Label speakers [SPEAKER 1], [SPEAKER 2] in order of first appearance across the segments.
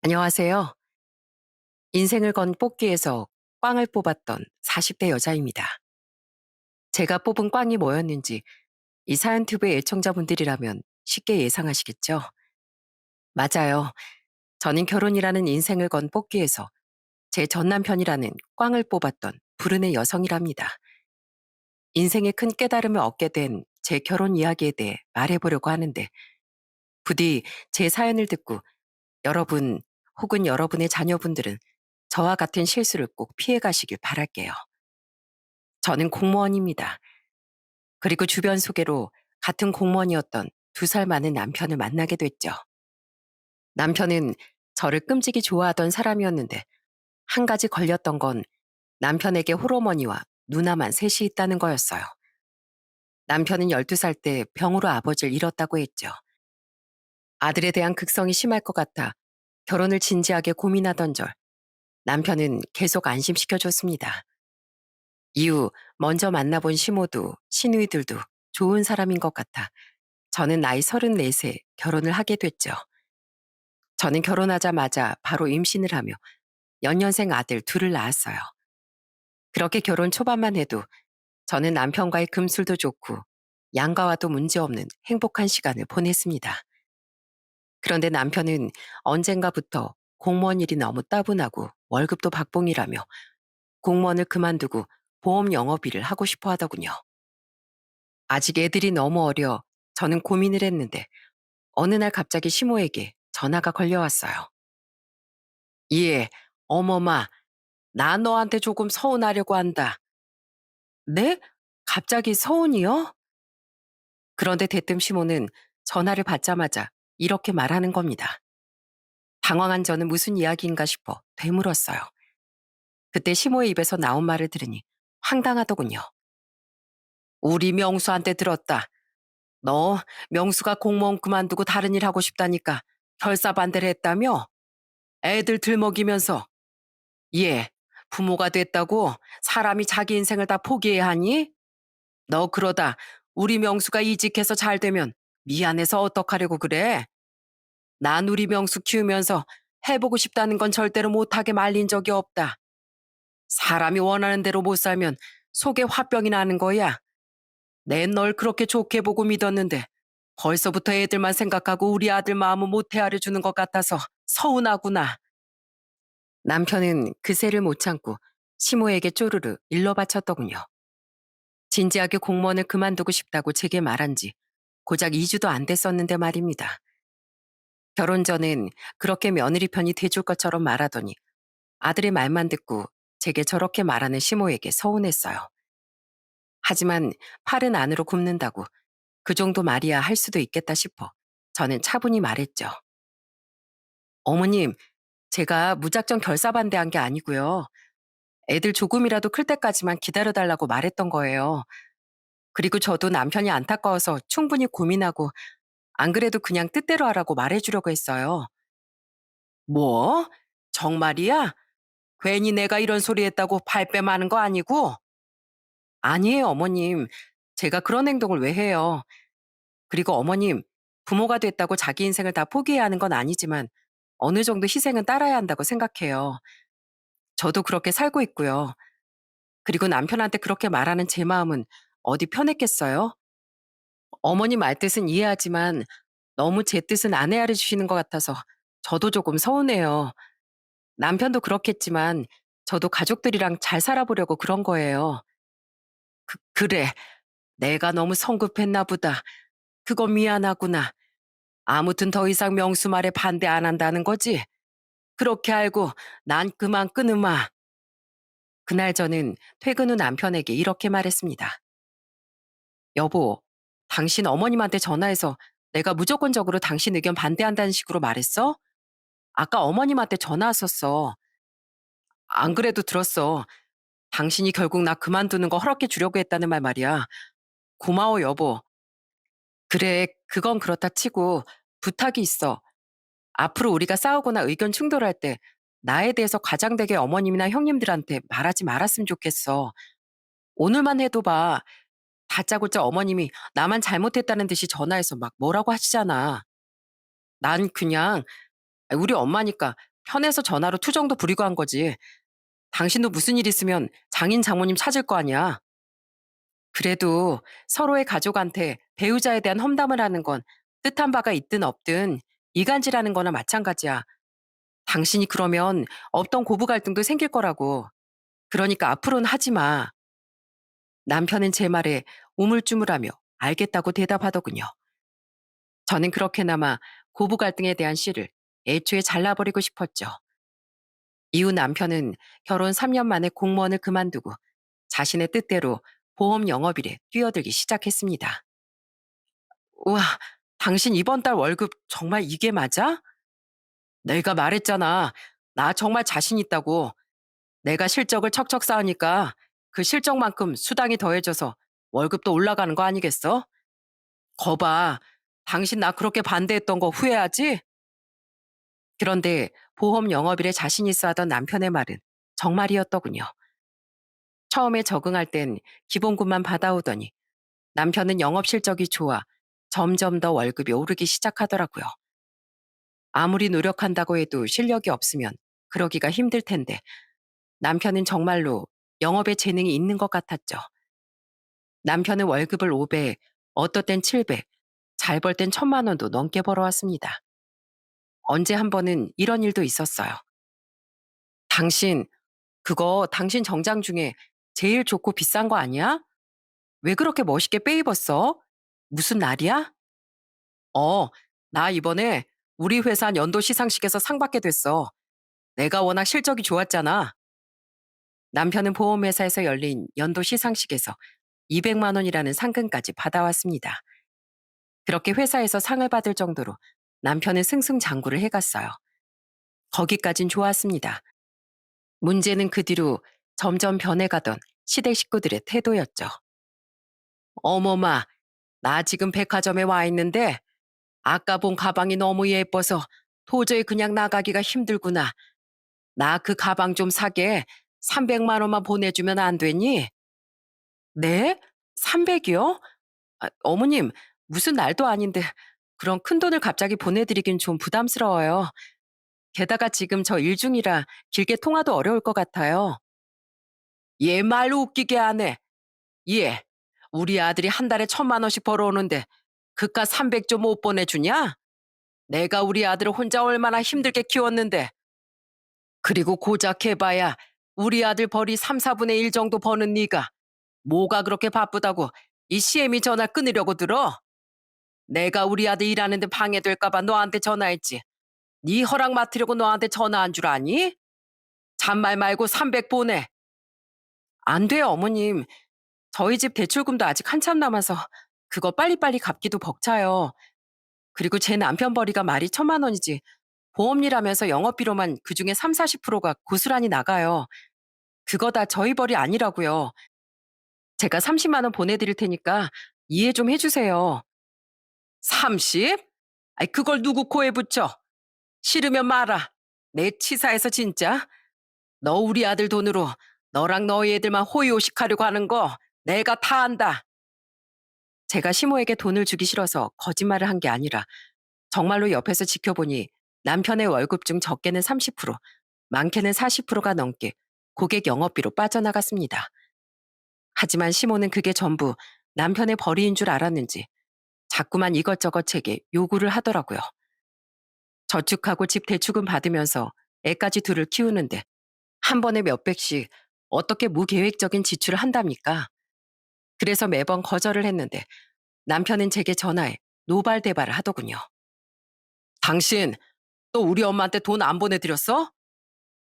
[SPEAKER 1] 안녕하세요. 인생을 건 뽑기에서 꽝을 뽑았던 40대 여자입니다. 제가 뽑은 꽝이 뭐였는지 이 사연 튜브의 애청자분들이라면 쉽게 예상하시겠죠? 맞아요. 저는 결혼이라는 인생을 건 뽑기에서 제 전 남편이라는 꽝을 뽑았던 불운의 여성이랍니다. 인생의 큰 깨달음을 얻게 된 제 결혼 이야기에 대해 말해보려고 하는데 부디 제 사연을 듣고 여러분 혹은 여러분의 자녀분들은 저와 같은 실수를 꼭 피해 가시길 바랄게요. 저는 공무원입니다. 그리고 주변 소개로 같은 공무원이었던 2살 많은 남편을 만나게 됐죠. 남편은 저를 끔찍이 좋아하던 사람이었는데 한 가지 걸렸던 건 남편에게 홀어머니와 누나만 셋이 있다는 거였어요. 남편은 12살 때 병으로 아버지를 잃었다고 했죠. 아들에 대한 극성이 심할 것 같아 결혼을 진지하게 고민하던 절 남편은 계속 안심시켜줬습니다. 이후 먼저 만나본 시모도 시누이들도 좋은 사람인 것 같아 저는 나이 34세 결혼을 하게 됐죠. 저는 결혼하자마자 바로 임신을 하며 연년생 아들 둘을 낳았어요. 그렇게 결혼 초반만 해도 저는 남편과의 금술도 좋고 양가와도 문제없는 행복한 시간을 보냈습니다. 그런데 남편은 언젠가부터 공무원 일이 너무 따분하고 월급도 박봉이라며 공무원을 그만두고 보험 영업일을 하고 싶어 하더군요. 아직 애들이 너무 어려 저는 고민을 했는데 어느 날 갑자기 시모에게 전화가 걸려왔어요. 예, 어머마, 나 너한테 조금 서운하려고 한다. 네? 갑자기 서운이요? 그런데 대뜸 시모는 전화를 받자마자 이렇게 말하는 겁니다. 당황한 저는 무슨 이야기인가 싶어 되물었어요. 그때 시모의 입에서 나온 말을 들으니 황당하더군요. 우리 명수한테 들었다. 너 명수가 공무원 그만두고 다른 일 하고 싶다니까 결사반대를 했다며? 애들 들먹이면서. 예, 부모가 됐다고 사람이 자기 인생을 다 포기해야 하니? 너 그러다 우리 명수가 이직해서 잘 되면 미안해서 어떡하려고 그래? 난 우리 명수 키우면서 해보고 싶다는 건 절대로 못하게 말린 적이 없다. 사람이 원하는 대로 못 살면 속에 화병이 나는 거야. 내 널 그렇게 좋게 보고 믿었는데 벌써부터 애들만 생각하고 우리 아들 마음은 못 헤아려 주는 것 같아서 서운하구나. 남편은 그새를 못 참고 시모에게 쪼르르 일러 바쳤더군요. 진지하게 공무원을 그만두고 싶다고 제게 말한 지 고작 2주도 안 됐었는데 말입니다. 결혼 전엔 그렇게 며느리 편이 돼줄 것처럼 말하더니 아들의 말만 듣고 제게 저렇게 말하는 시모에게 서운했어요. 하지만 팔은 안으로 굽는다고 그 정도 말이야 할 수도 있겠다 싶어 저는 차분히 말했죠. 어머님, 제가 무작정 결사반대한 게 아니고요. 애들 조금이라도 클 때까지만 기다려달라고 말했던 거예요. 그리고 저도 남편이 안타까워서 충분히 고민하고 안 그래도 그냥 뜻대로 하라고 말해주려고 했어요. 뭐? 정말이야? 괜히 내가 이런 소리 했다고 발뺌하는 거 아니고? 아니에요, 어머님. 제가 그런 행동을 왜 해요? 그리고 어머님, 부모가 됐다고 자기 인생을 다 포기해야 하는 건 아니지만 어느 정도 희생은 따라야 한다고 생각해요. 저도 그렇게 살고 있고요. 그리고 남편한테 그렇게 말하는 제 마음은 어디 편했겠어요? 어머님 말뜻은 이해하지만 너무 제 뜻은 안 헤아려 주시는 것 같아서 저도 조금 서운해요. 남편도 그렇겠지만 저도 가족들이랑 잘 살아보려고 그런 거예요. 그래. 내가 너무 성급했나 보다. 그거 미안하구나. 아무튼 더 이상 명수 말에 반대 안 한다는 거지? 그렇게 알고 난 그만 끊으마. 그날 저는 퇴근 후 남편에게 이렇게 말했습니다. 여보, 당신 어머님한테 전화해서 내가 무조건적으로 당신 의견 반대한다는 식으로 말했어? 아까 어머님한테 전화 왔었어. 안 그래도 들었어. 당신이 결국 나 그만두는 거 허락해 주려고 했다는 말 말이야. 고마워, 여보. 그래, 그건 그렇다 치고 부탁이 있어. 앞으로 우리가 싸우거나 의견 충돌할 때 나에 대해서 과장되게 어머님이나 형님들한테 말하지 말았으면 좋겠어. 오늘만 해도 봐. 다짜고짜 어머님이 나만 잘못했다는 듯이 전화해서 막 뭐라고 하시잖아. 난 그냥 우리 엄마니까 편해서 전화로 투정도 부리고 한 거지. 당신도 무슨 일 있으면 장인 장모님 찾을 거 아니야. 그래도 서로의 가족한테 배우자에 대한 험담을 하는 건 뜻한 바가 있든 없든 이간질하는 거나 마찬가지야. 당신이 그러면 없던 고부 갈등도 생길 거라고. 그러니까 앞으로는 하지 마. 남편은 제 말에 우물쭈물하며 알겠다고 대답하더군요. 저는 그렇게나마 고부 갈등에 대한 씨를 애초에 잘라버리고 싶었죠. 이후 남편은 결혼 3년 만에 공무원을 그만두고 자신의 뜻대로 보험 영업일에 뛰어들기 시작했습니다. 우와, 당신 이번 달 월급 정말 이게 맞아? 내가 말했잖아. 나 정말 자신 있다고. 내가 실적을 척척 쌓으니까 그 실적만큼 수당이 더해져서 월급도 올라가는 거 아니겠어? 거봐. 당신 나 그렇게 반대했던 거 후회하지? 그런데 보험 영업일에 자신 있어 하던 남편의 말은 정말이었더군요. 처음에 적응할 땐 기본급만 받아오더니 남편은 영업 실적이 좋아 점점 더 월급이 오르기 시작하더라고요. 아무리 노력한다고 해도 실력이 없으면 그러기가 힘들 텐데 남편은 정말로 영업에 재능이 있는 것 같았죠. 남편은 월급을 5배, 어떨 땐 7배, 잘 벌 땐 1,000만 원도 넘게 벌어왔습니다. 언제 한 번은 이런 일도 있었어요. 당신, 그거 당신 정장 중에 제일 좋고 비싼 거 아니야? 왜 그렇게 멋있게 빼입었어? 무슨 날이야? 어, 나 이번에 우리 회사 연도 시상식에서 상 받게 됐어. 내가 워낙 실적이 좋았잖아. 남편은 보험회사에서 열린 연도 시상식에서 200만 원이라는 상금까지 받아왔습니다. 그렇게 회사에서 상을 받을 정도로 남편은 승승장구를 해갔어요. 거기까진 좋았습니다. 문제는 그 뒤로 점점 변해가던 시댁 식구들의 태도였죠. 어머마, 나 지금 백화점에 와 있는데 아까 본 가방이 너무 예뻐서 도저히 그냥 나가기가 힘들구나. 나 그 가방 좀 사게 300만 원만 보내주면 안 되니? 네? 300이요? 아, 어머님, 무슨 날도 아닌데 그런 큰 돈을 갑자기 보내드리긴 좀 부담스러워요. 게다가 지금 저 일 중이라 길게 통화도 어려울 것 같아요. 얘 말로 웃기게 하네. 얘, 우리 아들이 한 달에 1,000만 원씩 벌어오는데 그깟 300 좀 못 보내주냐? 내가 우리 아들을 혼자 얼마나 힘들게 키웠는데. 그리고 고작 해봐야 우리 아들 벌이 3, 4분의 1 정도 버는 네가 뭐가 그렇게 바쁘다고 이 CM이 전화 끊으려고 들어? 내가 우리 아들 일하는데 방해될까봐 너한테 전화했지. 네 허락 맡으려고 너한테 전화한 줄 아니? 잔말 말고 300 보내. 안 돼요, 어머님. 저희 집 대출금도 아직 한참 남아서 그거 빨리빨리 갚기도 벅차요. 그리고 제 남편 벌이가 말이 1,000만 원이지. 보험일 하면서 영업비로만 그중에 3, 40%가 고스란히 나가요. 그거 다 저희 벌이 아니라고요. 제가 30만 원 보내드릴 테니까 이해 좀 해주세요. 30? 아이, 그걸 누구 코에 붙여? 싫으면 말아. 내 치사해서 진짜. 너 우리 아들 돈으로 너랑 너희 애들만 호의호식하려고 하는 거 내가 다 안다. 제가 시모에게 돈을 주기 싫어서 거짓말을 한 게 아니라 정말로 옆에서 지켜보니 남편의 월급 중 적게는 30%, 많게는 40%가 넘게 고객 영업비로 빠져나갔습니다. 하지만 시모는 그게 전부 남편의 벌이인 줄 알았는지 자꾸만 이것저것 제게 요구를 하더라고요. 저축하고 집 대출금 받으면서 애까지 둘을 키우는데 한 번에 몇백씩 어떻게 무계획적인 지출을 한답니까? 그래서 매번 거절을 했는데 남편은 제게 전화해 노발대발을 하더군요. 당신 또 우리 엄마한테 돈 안 보내드렸어?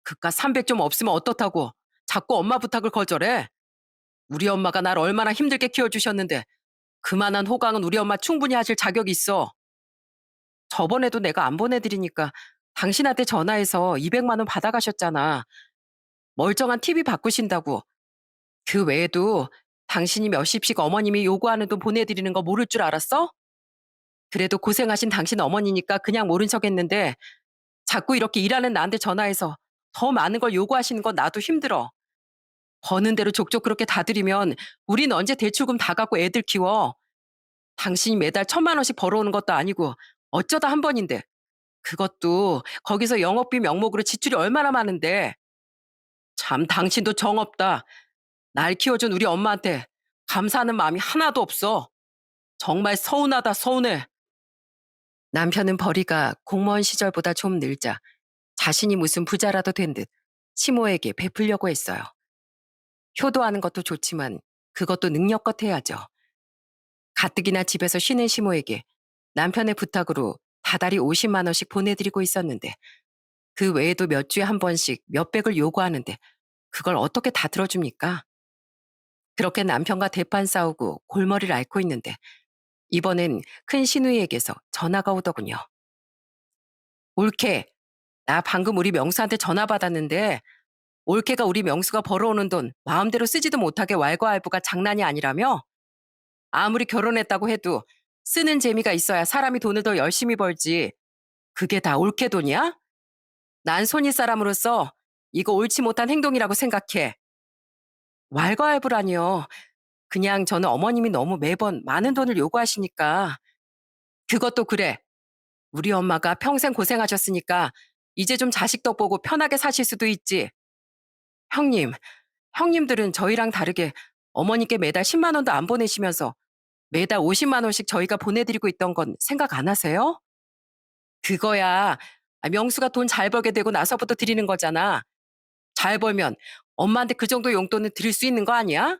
[SPEAKER 1] 그깟 300 좀 없으면 어떻다고 자꾸 엄마 부탁을 거절해? 우리 엄마가 날 얼마나 힘들게 키워주셨는데 그만한 호강은 우리 엄마 충분히 하실 자격이 있어. 저번에도 내가 안 보내드리니까 당신한테 전화해서 200만 원 받아가셨잖아. 멀쩡한 TV 바꾸신다고. 그 외에도 당신이 몇십씩 어머님이 요구하는 돈 보내드리는 거 모를 줄 알았어? 그래도 고생하신 당신 어머니니까 그냥 모른 척 했는데 자꾸 이렇게 일하는 나한테 전화해서 더 많은 걸 요구하시는 건 나도 힘들어. 버는 대로 족족 그렇게 다 드리면 우린 언제 대출금 다 갚고 애들 키워. 당신이 매달 1,000만 원씩 벌어오는 것도 아니고 어쩌다 한 번인데 그것도 거기서 영업비 명목으로 지출이 얼마나 많은데. 참 당신도 정 없다. 날 키워준 우리 엄마한테 감사하는 마음이 하나도 없어. 정말 서운하다 서운해. 남편은 벌이가 공무원 시절보다 좀 늘자 자신이 무슨 부자라도 된 듯 시모에게 베풀려고 했어요. 효도하는 것도 좋지만 그것도 능력껏 해야죠. 가뜩이나 집에서 쉬는 시모에게 남편의 부탁으로 다달이 50만 원씩 보내드리고 있었는데 그 외에도 몇 주에 한 번씩 몇백을 요구하는데 그걸 어떻게 다 들어줍니까? 그렇게 남편과 대판 싸우고 골머리를 앓고 있는데 이번엔 큰 시누이에게서 전화가 오더군요. 올케, 나 방금 우리 명수한테 전화 받았는데 올케가 우리 명수가 벌어오는 돈 마음대로 쓰지도 못하게 왈가왈부가 장난이 아니라며? 아무리 결혼했다고 해도 쓰는 재미가 있어야 사람이 돈을 더 열심히 벌지. 그게 다 올케 돈이야? 난 손윗 사람으로서 이거 옳지 못한 행동이라고 생각해. 왈가왈부라니요. 그냥 저는 어머님이 너무 매번 많은 돈을 요구하시니까. 그것도 그래. 우리 엄마가 평생 고생하셨으니까 이제 좀 자식 덕 보고 편하게 사실 수도 있지. 형님, 형님들은 저희랑 다르게 어머니께 매달 10만 원도 안 보내시면서 매달 50만 원씩 저희가 보내드리고 있던 건 생각 안 하세요? 그거야. 명수가 돈 잘 벌게 되고 나서부터 드리는 거잖아. 잘 벌면 엄마한테 그 정도 용돈은 드릴 수 있는 거 아니야?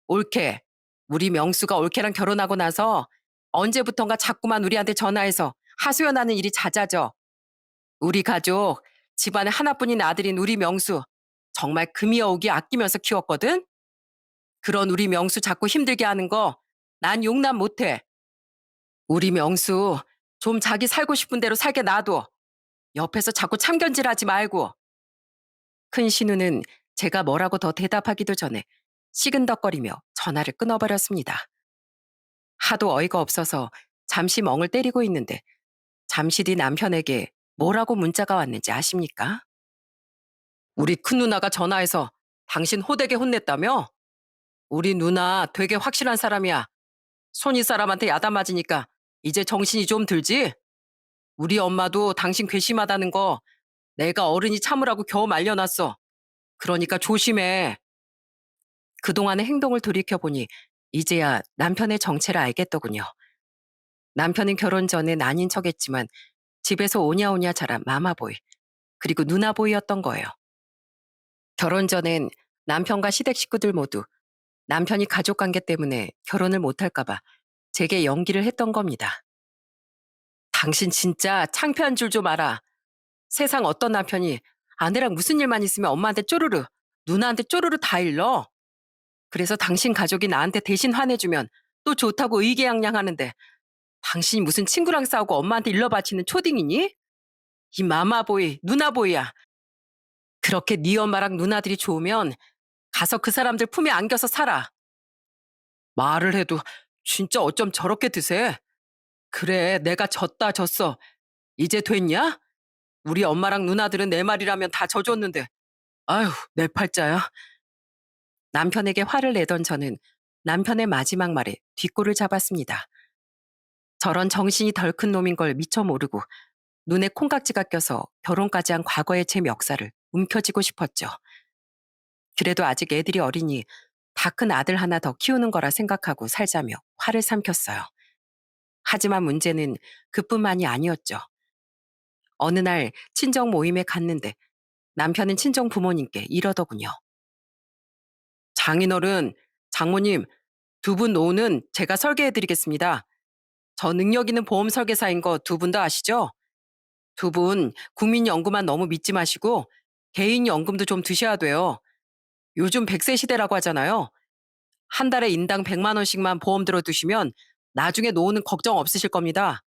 [SPEAKER 1] 올케. 우리 명수가 올케랑 결혼하고 나서 언제부턴가 자꾸만 우리한테 전화해서 하소연하는 일이 잦아져. 우리 가족, 집안에 하나뿐인 아들인 우리 명수. 정말 금이어오기 아끼면서 키웠거든? 그런 우리 명수 자꾸 힘들게 하는 거 난 용납 못해. 우리 명수 좀 자기 살고 싶은 대로 살게 놔둬. 옆에서 자꾸 참견질하지 말고. 큰 신우는 제가 뭐라고 더 대답하기도 전에 시근덕거리며 전화를 끊어버렸습니다. 하도 어이가 없어서 잠시 멍을 때리고 있는데 잠시 뒤 남편에게 뭐라고 문자가 왔는지 아십니까? 우리 큰 누나가 전화해서 당신 호되게 혼냈다며? 우리 누나 되게 확실한 사람이야. 손이 사람한테 야단 맞으니까 이제 정신이 좀 들지? 우리 엄마도 당신 괘씸하다는 거 내가 어른이 참으라고 겨우 말려놨어. 그러니까 조심해. 그동안의 행동을 돌이켜보니 이제야 남편의 정체를 알겠더군요. 남편은 결혼 전에 난인 척했지만 집에서 오냐오냐 자란 마마보이 그리고 누나보이였던 거예요. 결혼 전엔 남편과 시댁 식구들 모두 남편이 가족관계 때문에 결혼을 못할까봐 제게 연기를 했던 겁니다. 당신 진짜 창피한 줄 좀 알아. 세상 어떤 남편이 아내랑 무슨 일만 있으면 엄마한테 쪼르르, 누나한테 쪼르르 다 일러. 그래서 당신 가족이 나한테 대신 화내주면 또 좋다고 의기양양하는데 당신이 무슨 친구랑 싸우고 엄마한테 일러 바치는 초딩이니? 이 마마보이, 누나보이야. 그렇게 네 엄마랑 누나들이 좋으면 가서 그 사람들 품에 안겨서 살아. 말을 해도 진짜 어쩜 저렇게 드세? 그래, 내가 졌다 졌어. 이제 됐냐? 우리 엄마랑 누나들은 내 말이라면 다 져줬는데 아휴 내 팔자야. 남편에게 화를 내던 저는 남편의 마지막 말에 뒷골을 잡았습니다. 저런 정신이 덜 큰 놈인 걸 미처 모르고 눈에 콩깍지가 껴서 결혼까지 한 과거의 제 멱살을 움켜쥐고 싶었죠. 그래도 아직 애들이 어리니 다 큰 아들 하나 더 키우는 거라 생각하고 살자며 화를 삼켰어요. 하지만 문제는 그뿐만이 아니었죠. 어느 날 친정 모임에 갔는데 남편은 친정 부모님께 이러더군요. 장인어른, 장모님, 두 분 노후는 제가 설계해드리겠습니다. 저 능력 있는 보험 설계사인 거 두 분 다 아시죠? 두 분 국민연금만 너무 믿지 마시고 개인연금도 좀 드셔야 돼요. 요즘 100세 시대라고 하잖아요. 한 달에 인당 100만 원씩만 보험 들어두시면 나중에 노후는 걱정 없으실 겁니다.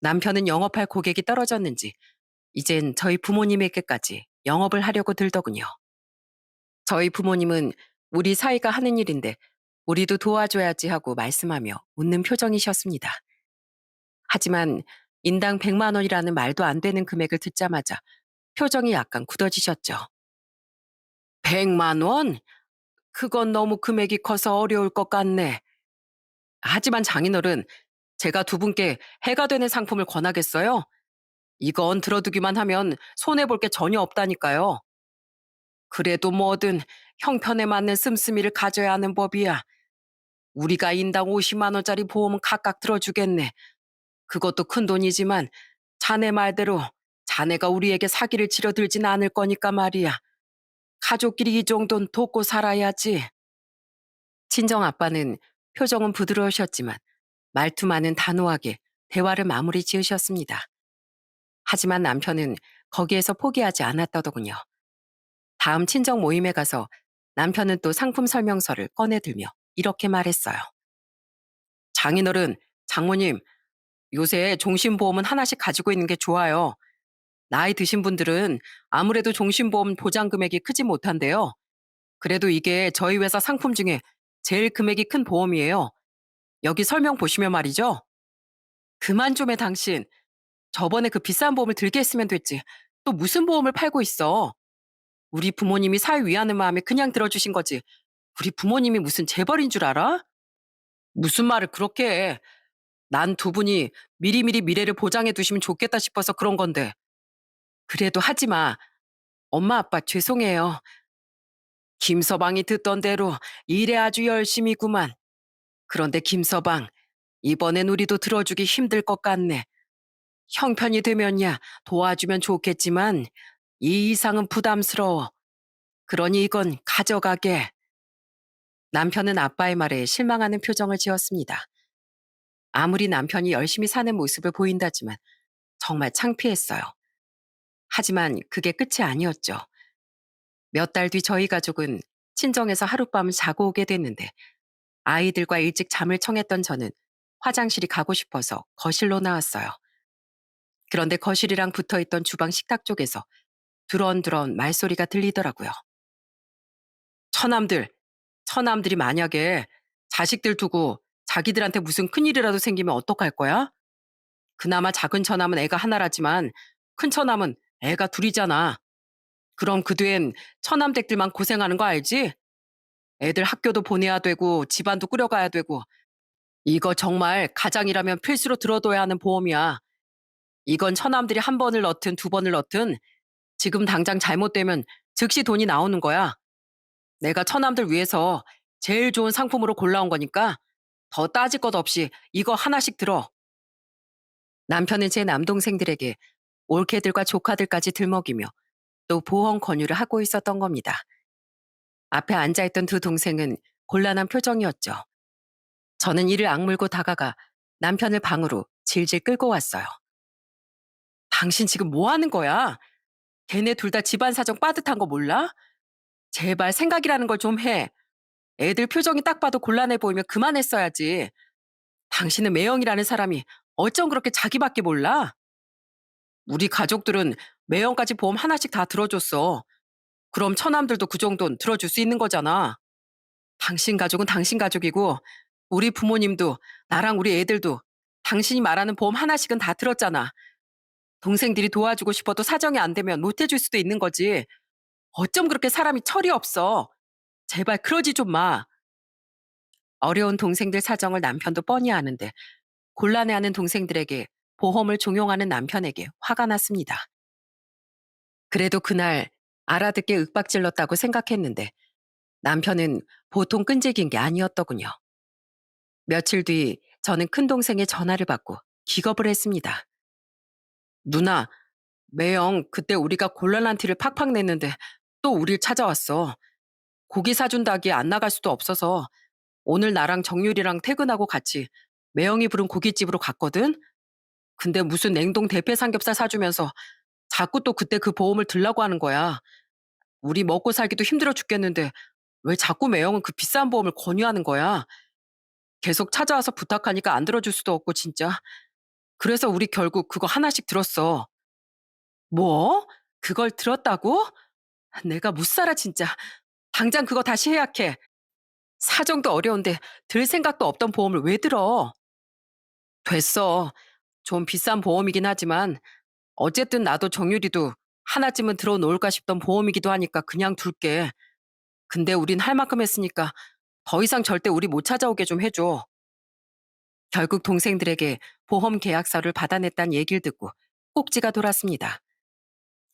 [SPEAKER 1] 남편은 영업할 고객이 떨어졌는지 이젠 저희 부모님에게까지 영업을 하려고 들더군요. 저희 부모님은 우리 사이가 하는 일인데 우리도 도와줘야지 하고 말씀하며 웃는 표정이셨습니다. 하지만 인당 100만 원이라는 말도 안 되는 금액을 듣자마자 표정이 약간 굳어지셨죠. 100만 원? 그건 너무 금액이 커서 어려울 것 같네. 하지만 장인어른, 제가 두 분께 해가 되는 상품을 권하겠어요? 이건 들어두기만 하면 손해볼 게 전혀 없다니까요. 그래도 뭐든 형편에 맞는 씀씀이를 가져야 하는 법이야. 우리가 인당 50만 원짜리 보험은 각각 들어주겠네. 그것도 큰 돈이지만 자네 말대로 자네가 우리에게 사기를 치러들진 않을 거니까 말이야. 가족끼리 이 정도는 돕고 살아야지. 친정 아빠는 표정은 부드러우셨지만 말투만은 단호하게 대화를 마무리 지으셨습니다. 하지만 남편은 거기에서 포기하지 않았더군요. 다음 친정 모임에 가서 남편은 또 상품 설명서를 꺼내들며 이렇게 말했어요. 장인어른, 장모님, 요새 종신보험은 하나씩 가지고 있는 게 좋아요. 나이 드신 분들은 아무래도 종신보험 보장 금액이 크지 못한데요. 그래도 이게 저희 회사 상품 중에 제일 금액이 큰 보험이에요. 여기 설명 보시면 말이죠. 그만 좀 해, 당신. 저번에 그 비싼 보험을 들게 했으면 됐지. 또 무슨 보험을 팔고 있어. 우리 부모님이 사위 위하는 마음에 그냥 들어주신 거지. 우리 부모님이 무슨 재벌인 줄 알아? 무슨 말을 그렇게 해. 난 두 분이 미리미리 미래를 보장해 두시면 좋겠다 싶어서 그런 건데. 그래도 하지 마. 엄마 아빠 죄송해요. 김서방이 듣던 대로 일에 아주 열심히구만. 그런데 김서방, 이번엔 우리도 들어주기 힘들 것 같네. 형편이 되면야 도와주면 좋겠지만 이 이상은 부담스러워. 그러니 이건 가져가게. 남편은 아빠의 말에 실망하는 표정을 지었습니다. 아무리 남편이 열심히 사는 모습을 보인다지만 정말 창피했어요. 하지만 그게 끝이 아니었죠. 몇 달 뒤 저희 가족은 친정에서 하룻밤을 자고 오게 됐는데 아이들과 일찍 잠을 청했던 저는 화장실이 가고 싶어서 거실로 나왔어요. 그런데 거실이랑 붙어 있던 주방 식탁 쪽에서 두런두런 말소리가 들리더라고요. 처남들, 처남들이 만약에 자식들 두고 자기들한테 무슨 큰일이라도 생기면 어떡할 거야? 그나마 작은 처남은 애가 하나라지만 큰 처남은 애가 둘이잖아. 그럼 그 뒤엔 처남댁들만 고생하는 거 알지? 애들 학교도 보내야 되고 집안도 꾸려가야 되고 이거 정말 가장이라면 필수로 들어둬야 하는 보험이야. 이건 처남들이 한 번을 넣든 두 번을 넣든 지금 당장 잘못되면 즉시 돈이 나오는 거야. 내가 처남들 위해서 제일 좋은 상품으로 골라온 거니까 더 따질 것 없이 이거 하나씩 들어. 남편은 제 남동생들에게 올케들과 조카들까지 들먹이며 또 보험 권유를 하고 있었던 겁니다. 앞에 앉아있던 두 동생은 곤란한 표정이었죠. 저는 이를 악물고 다가가 남편을 방으로 질질 끌고 왔어요. 당신 지금 뭐 하는 거야? 걔네 둘 다 집안 사정 빠듯한 거 몰라? 제발 생각이라는 걸 좀 해. 애들 표정이 딱 봐도 곤란해 보이면 그만했어야지. 당신은 매형이라는 사람이 어쩜 그렇게 자기밖에 몰라? 우리 가족들은 매형까지 보험 하나씩 다 들어줬어. 그럼 처남들도 그 정도는 들어줄 수 있는 거잖아. 당신 가족은 당신 가족이고 우리 부모님도 나랑 우리 애들도 당신이 말하는 보험 하나씩은 다 들었잖아. 동생들이 도와주고 싶어도 사정이 안 되면 못 해줄 수도 있는 거지. 어쩜 그렇게 사람이 철이 없어. 제발 그러지 좀 마. 어려운 동생들 사정을 남편도 뻔히 아는데 곤란해하는 동생들에게 보험을 종용하는 남편에게 화가 났습니다. 그래도 그날 알아듣게 윽박질렀다고 생각했는데 남편은 보통 끈질긴 게 아니었더군요. 며칠 뒤 저는 큰동생의 전화를 받고 기겁을 했습니다. 누나, 매형 그때 우리가 곤란한 티를 팍팍 냈는데 또 우릴 찾아왔어. 고기 사준다기에 안 나갈 수도 없어서 오늘 나랑 정율이랑 퇴근하고 같이 매형이 부른 고깃집으로 갔거든? 근데 무슨 냉동 대패 삼겹살 사주면서 자꾸 또 그때 그 보험을 들라고 하는 거야. 우리 먹고 살기도 힘들어 죽겠는데 왜 자꾸 매형은 그 비싼 보험을 권유하는 거야? 계속 찾아와서 부탁하니까 안 들어줄 수도 없고 진짜. 그래서 우리 결국 그거 하나씩 들었어. 뭐? 그걸 들었다고? 내가 못 살아 진짜. 당장 그거 다시 해약해. 사정도 어려운데 들 생각도 없던 보험을 왜 들어? 됐어. 좀 비싼 보험이긴 하지만 어쨌든 나도 정유리도 하나쯤은 들어놓을까 싶던 보험이기도 하니까 그냥 둘게. 근데 우린 할 만큼 했으니까 더 이상 절대 우리 못 찾아오게 좀 해줘. 결국 동생들에게 보험 계약서를 받아냈다는 얘기를 듣고 꼭지가 돌았습니다.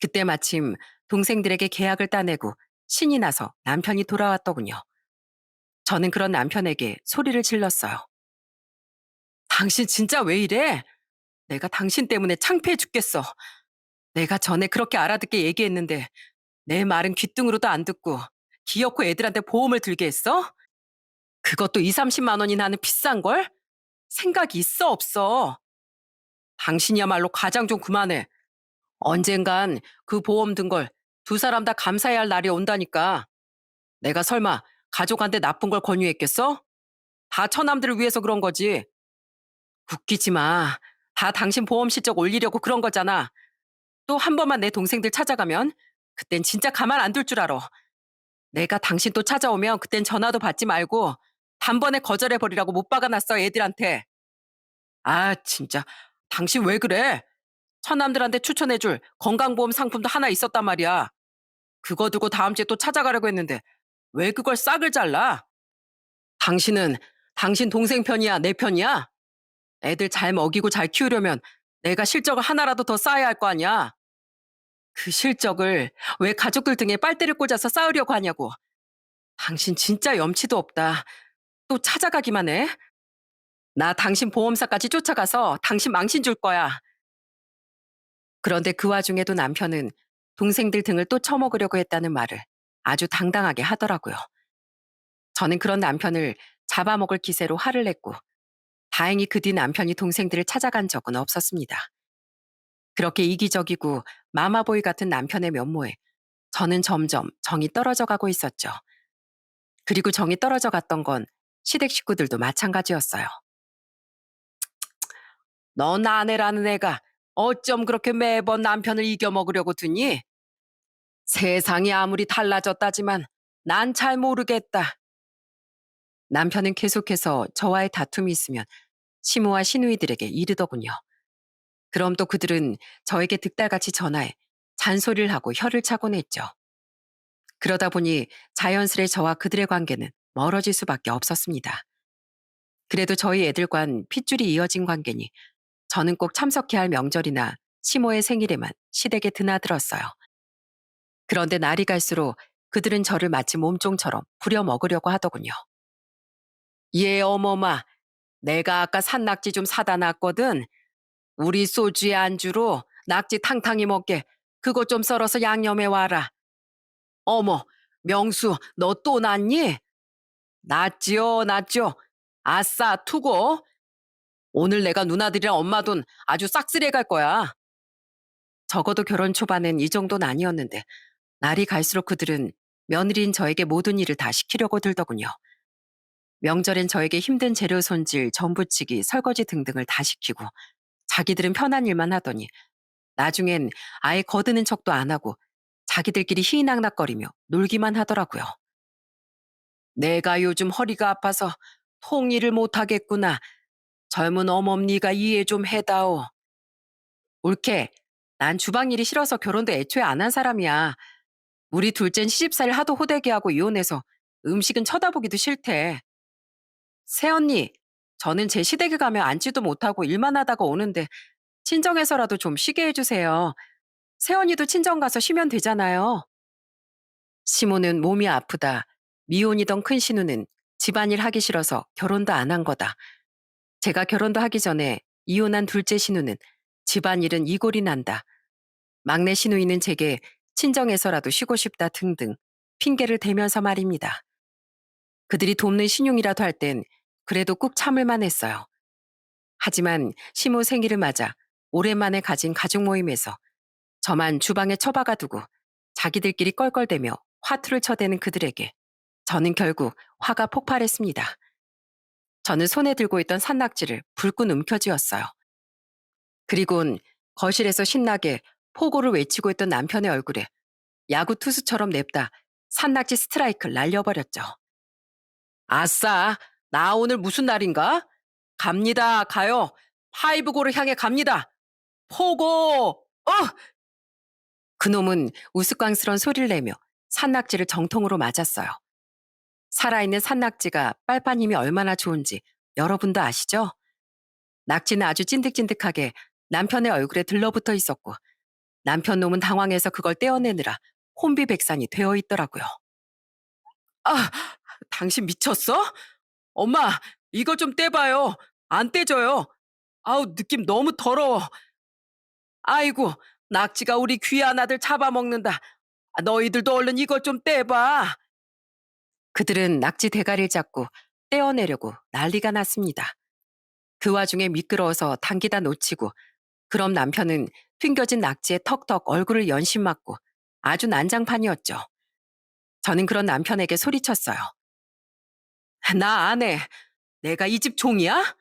[SPEAKER 1] 그때 마침 동생들에게 계약을 따내고 신이 나서 남편이 돌아왔더군요. 저는 그런 남편에게 소리를 질렀어요. 당신 진짜 왜 이래? 내가 당신 때문에 창피해 죽겠어. 내가 전에 그렇게 알아듣게 얘기했는데 내 말은 귓등으로도 안 듣고 기어코 애들한테 보험을 들게 했어? 그것도 2, 30만 원이나 하는 비싼 걸? 생각이 있어 없어? 당신이야말로 가장 좀 그만해. 언젠간 그 보험 든 걸 두 사람 다 감사해야 할 날이 온다니까. 내가 설마 가족한테 나쁜 걸 권유했겠어? 다 처남들을 위해서 그런 거지. 웃기지 마. 다 당신 보험 실적 올리려고 그런 거잖아. 또 한 번만 내 동생들 찾아가면 그땐 진짜 가만 안 둘 줄 알아. 내가 당신 또 찾아오면 그땐 전화도 받지 말고 단번에 거절해버리라고 못 박아놨어 애들한테. 아 진짜 당신 왜 그래? 처남들한테 추천해줄 건강보험 상품도 하나 있었단 말이야. 그거 두고 다음 주에 또 찾아가려고 했는데 왜 그걸 싹을 잘라? 당신은 당신 동생 편이야 내 편이야? 애들 잘 먹이고 잘 키우려면 내가 실적을 하나라도 더 쌓아야 할 거 아니야. 그 실적을 왜 가족들 등에 빨대를 꽂아서 쌓으려고 하냐고. 당신 진짜 염치도 없다. 또 찾아가기만 해? 나 당신 보험사까지 쫓아가서 당신 망신 줄 거야. 그런데 그 와중에도 남편은 동생들 등을 또 쳐먹으려고 했다는 말을 아주 당당하게 하더라고요. 저는 그런 남편을 잡아먹을 기세로 화를 냈고 다행히 그 뒤 남편이 동생들을 찾아간 적은 없었습니다. 그렇게 이기적이고 마마보이 같은 남편의 면모에 저는 점점 정이 떨어져 가고 있었죠. 그리고 정이 떨어져 갔던 건 시댁 식구들도 마찬가지였어요. 넌 아내라는 애가 어쩜 그렇게 매번 남편을 이겨먹으려고 드니? 세상이 아무리 달라졌다지만 난 잘 모르겠다. 남편은 계속해서 저와의 다툼이 있으면 시모와 시누이들에게 이르더군요. 그럼 또 그들은 저에게 득달같이 전화해 잔소리를 하고 혀를 차곤 했죠. 그러다 보니 자연스레 저와 그들의 관계는 멀어질 수밖에 없었습니다. 그래도 저희 애들과는 핏줄이 이어진 관계니 저는 꼭 참석해야 할 명절이나 시모의 생일에만 시댁에 드나들었어요. 그런데 날이 갈수록 그들은 저를 마치 몸종처럼 부려먹으려고 하더군요. 예, 어머마, 내가 아까 산낙지 좀 사다 놨거든. 우리 소주에 안주로 낙지 탕탕이 먹게 그것 좀 썰어서 양념해 와라. 어머, 명수, 너 또 났니? 났지요, 났죠. 아싸, 투고. 오늘 내가 누나들이랑 엄마 돈 아주 싹쓸이해 갈 거야. 적어도 결혼 초반엔 이 정도는 아니었는데 날이 갈수록 그들은 며느리인 저에게 모든 일을 다 시키려고 들더군요. 명절엔 저에게 힘든 재료 손질, 전 부치기, 설거지 등등을 다 시키고 자기들은 편한 일만 하더니 나중엔 아예 거드는 척도 안 하고 자기들끼리 희희낙낙거리며 놀기만 하더라고요. 내가 요즘 허리가 아파서 통일을 못하겠구나. 젊은 어멈니가 이해 좀 해다오. 옳게. 난 주방 일이 싫어서 결혼도 애초에 안 한 사람이야. 우리 둘째는 시집살이를 하도 호되게 하고 이혼해서 음식은 쳐다보기도 싫대. 새언니, 저는 제 시댁에 가면 앉지도 못하고 일만 하다가 오는데 친정에서라도 좀 쉬게 해주세요. 새언니도 친정 가서 쉬면 되잖아요. 시모는 몸이 아프다. 미혼이던 큰 신우는 집안일 하기 싫어서 결혼도 안 한 거다. 제가 결혼도 하기 전에 이혼한 둘째 신우는 집안일은 이골이 난다. 막내 시누이는 제게 친정에서라도 쉬고 싶다 등등 핑계를 대면서 말입니다. 그들이 돕는 신용이라도 할 땐 그래도 꾹 참을만 했어요. 하지만 시모 생일을 맞아 오랜만에 가진 가족 모임에서 저만 주방에 처박아 두고 자기들끼리 껄껄대며 화투를 쳐대는 그들에게 저는 결국 화가 폭발했습니다. 저는 손에 들고 있던 산낙지를 불끈 움켜쥐었어요. 그리곤 거실에서 신나게 포고를 외치고 있던 남편의 얼굴에 야구 투수처럼 냅다 산낙지 스트라이크를 날려버렸죠. 아싸, 나 오늘 무슨 날인가? 갑니다, 가요. 파이브고를 향해 갑니다. 포고! 그놈은 우스꽝스런 소리를 내며 산낙지를 정통으로 맞았어요. 살아있는 산낙지가 빨판 힘이 얼마나 좋은지 여러분도 아시죠? 낙지는 아주 찐득찐득하게 남편의 얼굴에 들러붙어 있었고 남편 놈은 당황해서 그걸 떼어내느라 혼비백산이 되어 있더라고요. 아, 당신 미쳤어? 엄마, 이거 좀 떼봐요. 안 떼져요. 아우, 느낌 너무 더러워. 아이고, 낙지가 우리 귀한 아들 잡아먹는다. 너희들도 얼른 이것 좀 떼봐. 그들은 낙지 대가리를 잡고 떼어내려고 난리가 났습니다. 그 와중에 미끄러워서 당기다 놓치고 그럼 남편은 튕겨진 낙지에 턱턱 얼굴을 연신 맞고 아주 난장판이었죠. 저는 그런 남편에게 소리쳤어요. 나 안 해. 내가 이 집 종이야?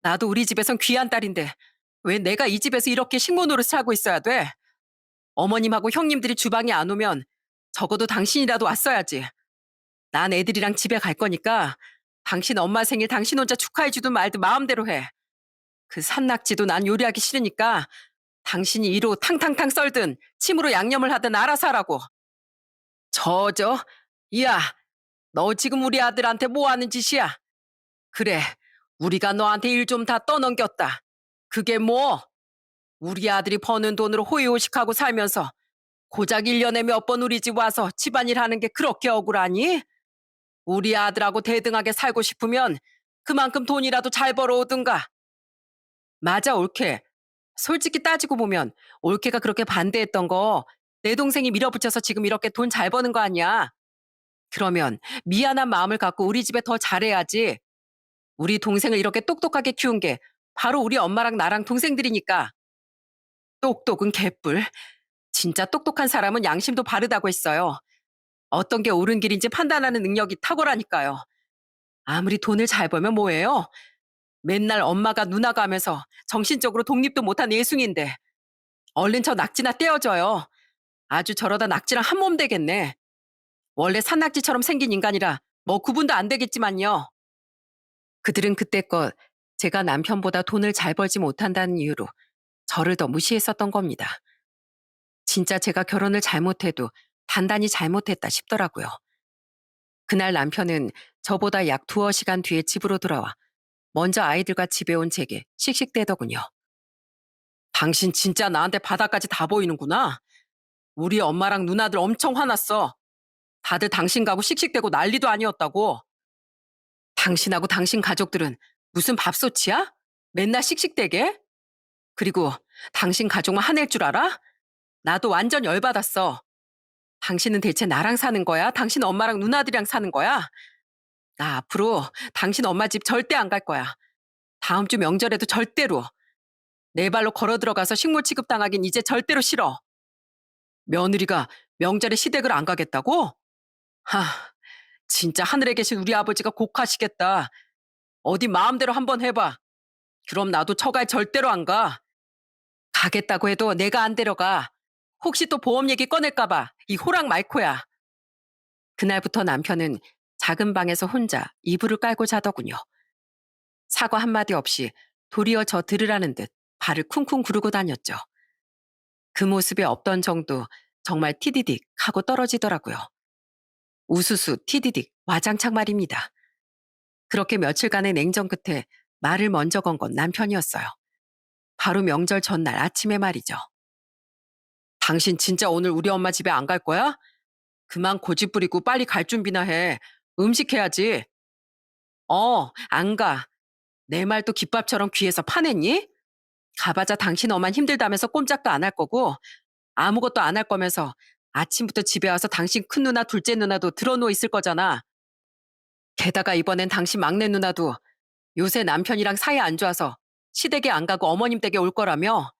[SPEAKER 1] 나도 우리 집에선 귀한 딸인데 왜 내가 이 집에서 이렇게 식모 노릇을 하고 있어야 돼? 어머님하고 형님들이 주방에 안 오면 적어도 당신이라도 왔어야지. 난 애들이랑 집에 갈 거니까 당신 엄마 생일 당신 혼자 축하해주든 말든 마음대로 해. 그 산낙지도 난 요리하기 싫으니까 당신이 이로 탕탕탕 썰든 침으로 양념을 하든 알아서 하라고. 이야, 너 지금 우리 아들한테 뭐 하는 짓이야? 그래, 우리가 너한테 일 좀 다 떠넘겼다. 그게 뭐? 우리 아들이 버는 돈으로 호의호식하고 살면서 고작 1년에 몇 번 우리 집 와서 집안일 하는 게 그렇게 억울하니? 우리 아들하고 대등하게 살고 싶으면 그만큼 돈이라도 잘 벌어오든가. 맞아, 올케. 솔직히 따지고 보면 올케가 그렇게 반대했던 거 내 동생이 밀어붙여서 지금 이렇게 돈 잘 버는 거 아니야. 그러면 미안한 마음을 갖고 우리 집에 더 잘해야지. 우리 동생을 이렇게 똑똑하게 키운 게 바로 우리 엄마랑 나랑 동생들이니까. 똑똑은 개뿔. 진짜 똑똑한 사람은 양심도 바르다고 했어요. 어떤 게 옳은 길인지 판단하는 능력이 탁월하니까요. 아무리 돈을 잘 벌면 뭐예요? 맨날 엄마가 누나가 하면서 정신적으로 독립도 못한 예숭인데 얼른 저 낙지나 떼어줘요. 아주 저러다 낙지랑 한 몸 되겠네. 원래 산낙지처럼 생긴 인간이라 뭐 구분도 안 되겠지만요. 그들은 그때껏 제가 남편보다 돈을 잘 벌지 못한다는 이유로 저를 더 무시했었던 겁니다. 진짜 제가 결혼을 잘못해도 단단히 잘못했다 싶더라고요. 그날 남편은 저보다 약 두어 시간 뒤에 집으로 돌아와 먼저 아이들과 집에 온 제게 씩씩대더군요. 당신 진짜 나한테 바닥까지 다 보이는구나. 우리 엄마랑 누나들 엄청 화났어. 다들 당신 가고 씩씩대고 난리도 아니었다고. 당신하고 당신 가족들은 무슨 밥솥이야? 맨날 씩씩대게? 그리고 당신 가족만 화낼 줄 알아? 나도 완전 열받았어. 당신은 대체 나랑 사는 거야? 당신 엄마랑 누나들이랑 사는 거야? 나 앞으로 당신 엄마 집 절대 안 갈 거야. 다음 주 명절에도 절대로. 내 발로 걸어 들어가서 식물 취급당하긴 이제 절대로 싫어. 며느리가 명절에 시댁을 안 가겠다고? 하, 진짜 하늘에 계신 우리 아버지가 곡하시겠다. 어디 마음대로 한번 해봐. 그럼 나도 처가에 절대로 안 가. 가겠다고 해도 내가 안 데려가. 혹시 또 보험 얘기 꺼낼까봐 이 호랑 말코야. 그날부터 남편은 작은 방에서 혼자 이불을 깔고 자더군요. 사과 한마디 없이 도리어 저 들으라는 듯 발을 쿵쿵 구르고 다녔죠. 그 모습에 없던 정도 정말 티디딕 하고 떨어지더라고요. 우수수 티디딕 와장창 말입니다. 그렇게 며칠간의 냉전 끝에 말을 먼저 건 건 남편이었어요. 바로 명절 전날 아침에 말이죠. 당신 진짜 오늘 우리 엄마 집에 안 갈 거야? 그만 고집 부리고 빨리 갈 준비나 해. 음식 해야지. 안 가. 내 말도 김밥처럼 귀에서 파냈니? 가봐자 당신 엄만 힘들다면서 꼼짝도 안 할 거고 아무것도 안 할 거면서 아침부터 집에 와서 당신 큰 누나 둘째 누나도 들어누워 있을 거잖아. 게다가 이번엔 당신 막내 누나도 요새 남편이랑 사이 안 좋아서 시댁에 안 가고 어머님 댁에 올 거라며.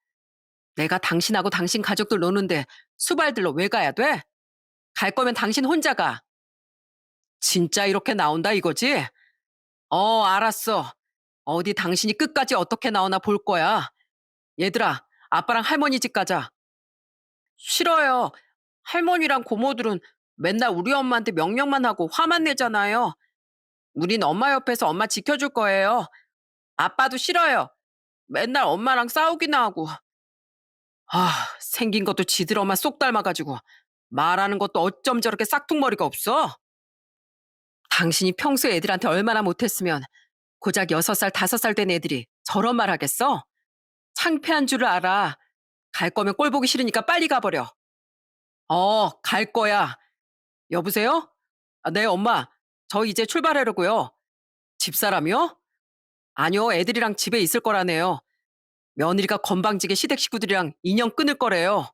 [SPEAKER 1] 내가 당신하고 당신 가족들 노는데 수발들로 왜 가야 돼? 갈 거면 당신 혼자 가. 진짜 이렇게 나온다 이거지? 알았어. 어디 당신이 끝까지 어떻게 나오나 볼 거야. 얘들아, 아빠랑 할머니 집 가자. 싫어요. 할머니랑 고모들은 맨날 우리 엄마한테 명령만 하고 화만 내잖아요. 우린 엄마 옆에서 엄마 지켜줄 거예요. 아빠도 싫어요. 맨날 엄마랑 싸우기나 하고. 생긴 것도 지들 엄마 쏙 닮아가지고 말하는 것도 어쩜 저렇게 싹퉁머리가 없어? 당신이 평소에 애들한테 얼마나 못했으면 고작 6살, 5살 된 애들이 저런 말 하겠어? 창피한 줄을 알아. 갈 거면 꼴 보기 싫으니까 빨리 가버려. 갈 거야. 여보세요? 네, 엄마. 저 이제 출발하려고요. 집사람이요? 아니요, 애들이랑 집에 있을 거라네요. 며느리가 건방지게 시댁 식구들이랑 인연 끊을 거래요.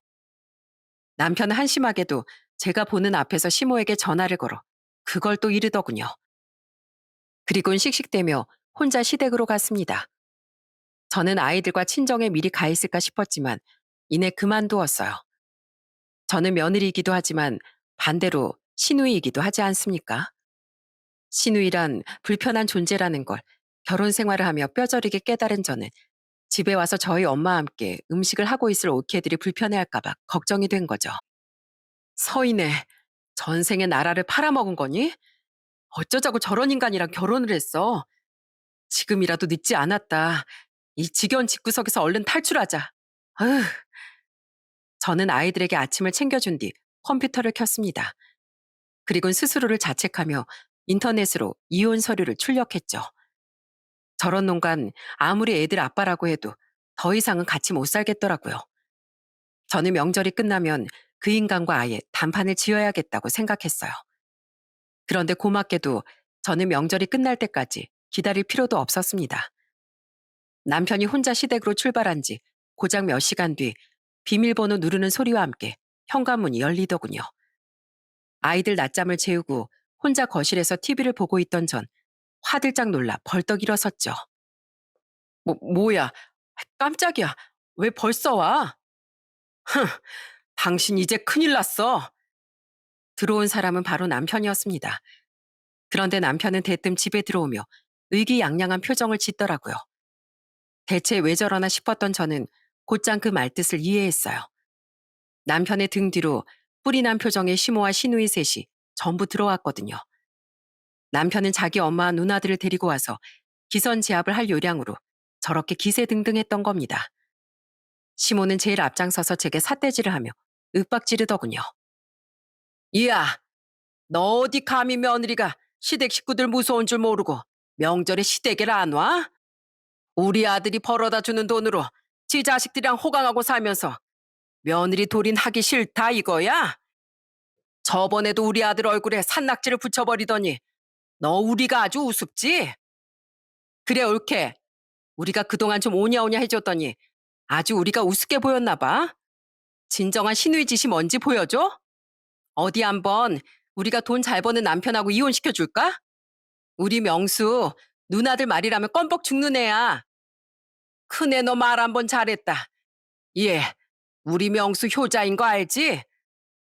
[SPEAKER 1] 남편은 한심하게도 제가 보는 앞에서 시모에게 전화를 걸어 그걸 또 이르더군요. 그리곤 씩씩대며 혼자 시댁으로 갔습니다. 저는 아이들과 친정에 미리 가 있을까 싶었지만 이내 그만두었어요. 저는 며느리이기도 하지만 반대로 시누이이기도 하지 않습니까? 시누이란 불편한 존재라는 걸 결혼 생활을 하며 뼈저리게 깨달은 저는 집에 와서 저희 엄마와 함께 음식을 하고 있을 오케들이 불편해할까봐 걱정이 된 거죠. 서인애, 전생에 나라를 팔아먹은 거니? 어쩌자고 저런 인간이랑 결혼을 했어. 지금이라도 늦지 않았다. 이 지겨운 집구석에서 얼른 탈출하자. 아휴, 저는 아이들에게 아침을 챙겨준 뒤 컴퓨터를 켰습니다. 그리곤 스스로를 자책하며 인터넷으로 이혼 서류를 출력했죠. 저런 농간 아무리 애들 아빠라고 해도 더 이상은 같이 못 살겠더라고요. 저는 명절이 끝나면 그 인간과 아예 단판을 지어야겠다고 생각했어요. 그런데 고맙게도 저는 명절이 끝날 때까지 기다릴 필요도 없었습니다. 남편이 혼자 시댁으로 출발한 지 고작 몇 시간 뒤 비밀번호 누르는 소리와 함께 현관문이 열리더군요. 아이들 낮잠을 재우고 혼자 거실에서 TV를 보고 있던 전 화들짝 놀라 벌떡 일어섰죠. 뭐야? 깜짝이야. 왜 벌써 와? 흥, 당신 이제 큰일 났어. 들어온 사람은 바로 남편이었습니다. 그런데 남편은 대뜸 집에 들어오며 의기양양한 표정을 짓더라고요. 대체 왜 저러나 싶었던 저는 곧장 그 말뜻을 이해했어요. 남편의 등 뒤로 뿔이 난 표정의 시모와 시누이 셋이 전부 들어왔거든요. 남편은 자기 엄마와 누나들을 데리고 와서 기선제압을 할 요량으로 저렇게 기세등등했던 겁니다. 시모는 제일 앞장서서 제게 삿대질을 하며 윽박지르더군요. 이야, 너 어디 감히 며느리가 시댁 식구들 무서운 줄 모르고 명절에 시댁에를 안 와? 우리 아들이 벌어다 주는 돈으로 지 자식들이랑 호강하고 살면서 며느리 돌인 하기 싫다 이거야? 저번에도 우리 아들 얼굴에 산낙지를 붙여버리더니 너 우리가 아주 우습지? 그래 옳게 우리가 그동안 좀 오냐오냐 해줬더니 아주 우리가 우습게 보였나 봐. 진정한 시누이 짓이 뭔지 보여줘? 어디 한번 우리가 돈 잘 버는 남편하고 이혼시켜줄까? 우리 명수 누나들 말이라면 껌뻑 죽는 애야. 큰애 너 말 한 번 잘했다. 예, 우리 명수 효자인 거 알지?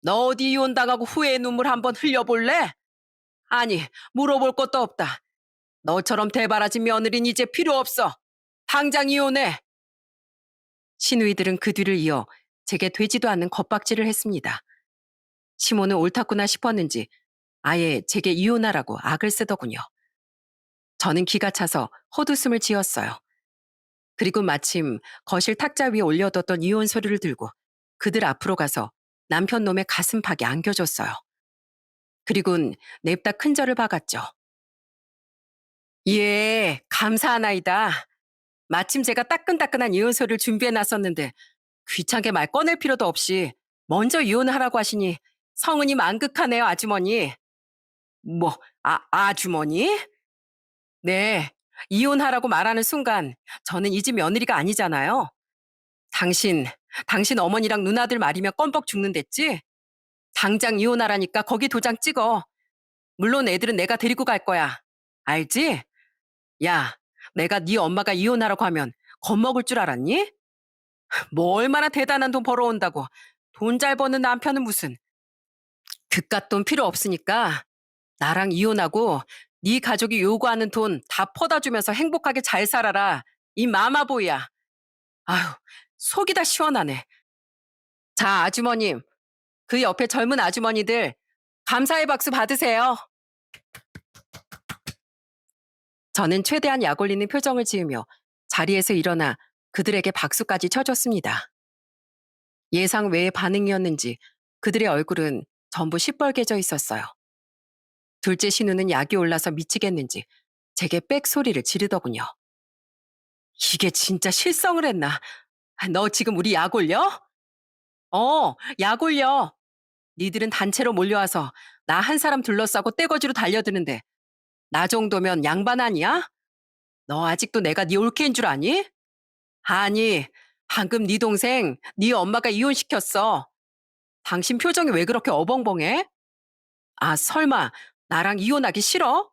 [SPEAKER 1] 너 어디 이혼당하고 후회의 눈물 한번 흘려볼래? 아니, 물어볼 것도 없다. 너처럼 대바라진 며느리는 이제 필요 없어. 당장 이혼해. 시누이들은 그 뒤를 이어 제게 되지도 않는 겁박질을 했습니다. 시모는 옳았구나 싶었는지 아예 제게 이혼하라고 악을 쓰더군요. 저는 기가 차서 헛웃음을 지었어요. 그리고 마침 거실 탁자 위에 올려뒀던 이혼 서류를 들고 그들 앞으로 가서 남편 놈의 가슴팍에 안겨줬어요. 그리곤 냅다 큰절을 박았죠. 예, 감사하나이다. 마침 제가 따끈따끈한 이혼 서류를 준비해 놨었는데 귀찮게 말 꺼낼 필요도 없이 먼저 이혼하라고 하시니 성은이 만극하네요, 아주머니. 뭐, 아주머니? 네, 이혼하라고 말하는 순간 저는 이 집 며느리가 아니잖아요. 당신, 당신 어머니랑 누나들 말이면 껌뻑 죽는댔지? 당장 이혼하라니까 거기 도장 찍어. 물론 애들은 내가 데리고 갈 거야. 알지? 야, 내가 네 엄마가 이혼하라고 하면 겁먹을 줄 알았니? 뭐 얼마나 대단한 돈 벌어온다고. 돈 잘 버는 남편은 무슨. 그깟 돈 필요 없으니까 나랑 이혼하고 네 가족이 요구하는 돈 다 퍼다 주면서 행복하게 잘 살아라. 이 마마보이야. 아휴, 속이 다 시원하네. 자, 아주머님. 그 옆에 젊은 아주머니들 감사의 박수 받으세요. 저는 최대한 약 올리는 표정을 지으며 자리에서 일어나 그들에게 박수까지 쳐줬습니다. 예상 외의 반응이었는지 그들의 얼굴은 전부 시뻘개져 있었어요. 둘째 신우는 약이 올라서 미치겠는지 제게 빽 소리를 지르더군요. 이게 진짜 실성을 했나? 너 지금 우리 약 올려? 약 올려. 니들은 단체로 몰려와서 나 한 사람 둘러싸고 떼거지로 달려드는데 나 정도면 양반 아니야? 너 아직도 내가 네 올케인 줄 아니? 아니, 방금 네 동생 네 엄마가 이혼시켰어. 당신 표정이 왜 그렇게 어벙벙해? 아, 설마 나랑 이혼하기 싫어?